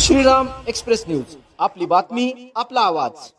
Shriram express news, आपली बातमी, आपला आवाज।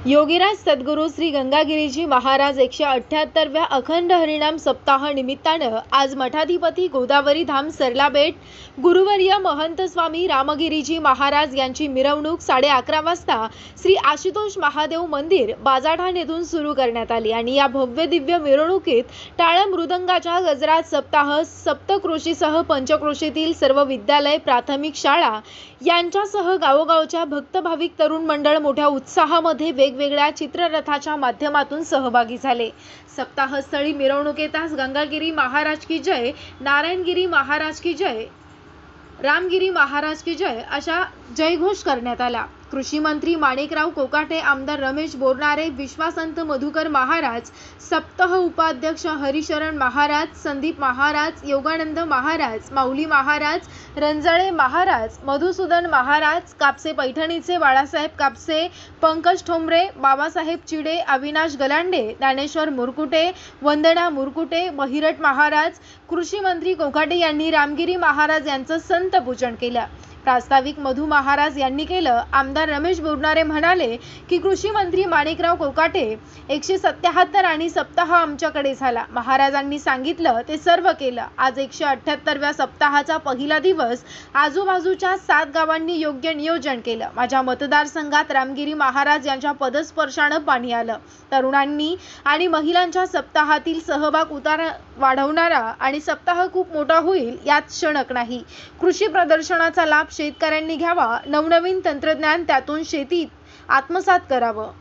योगीराज सद्गुरू श्री गंगागिरीजी महाराज 178व्या अखंड हरिनाम सप्ताह निमित्तानं आज मठाधिपती गोदावरी धाम सरलाबेट गुरुवर्य महंत स्वामी रामगिरीजी महाराज यांची मिरवणूक 11:30 वाजता श्री आशुतोष महादेव मंदिर बाजारठाण येथून सुरू करण्यात आली आणि या भव्य दिव्य मिरवणुकीत टाळ मृदंगाच्या गजरात सप्ताह सप्तक्रोशीसह पंचक्रोशीतील सर्व विद्यालय प्राथमिक शाळा यांच्यासह गावोगावच्या भक्त भाविक तरुण मंडळ मोठ्या उत्साहामध्ये वेगवेगळ्या चित्ररथाच्या माध्यमातून सहभागी झाले। सप्ताहस्थळी मिरवणुकीतच गंगागिरी महाराज की जय, नारायणगिरी महाराज की जय, रामगिरी महाराज की जय अशा जयघोष करण्यात आला। कृषी मंत्री माणिकराव कोकाटे, आमदार रमेश बोरनारे, विश्वासंत मधुकर महाराज, सप्ताह उपाध्यक्ष हरिशरण महाराज, संदीप महाराज, योगानंद महाराज, माऊली महाराज, रंजळे महाराज, मधुसूदन महाराज, कापसे पैठणीचे बाळासाहेब कापसे, पंकज ठोंबरे, बाबासाहेब चिडे, अविनाश गलांडे, ज्ञानेश्वर मुरकुटे, वंदना मुरकुटे, बहिरट महाराज, कृषी मंत्री कोकाटे यांनी रामगिरी महाराज यांचं संत पूजन केलं। प्रास्ताविक मधु महाराज यांनी केलं। आमदार रमेश बोरनारे म्हणाले की कृषी मंत्री माणिकराव कोकाटे 177 आणि सप्ताह आमच्याकडे झाला। महाराजांनी सांगितलं ते सर्व केलं। आज 178व्या सप्ताहाचा पहिला दिवस आजूबाजूच्या 7 गावांनी योग्य नियोजन केलं। माझ्या मतदारसंघात रामगिरी महाराज यांच्या पदस्पर्शानं पाणी आलं। तरुणांनी आणि महिलांच्या सप्ताहातील सहभाग वाढवणारा आणि सप्ताह खूप मोठा होईल यात क्षणक नाही। कृषी प्रदर्शनाचा लाभ शेतकऱ्यांनी घ्यावा, नवनवीन तंत्रज्ञान त्यातून शेतीत आत्मसात करावं।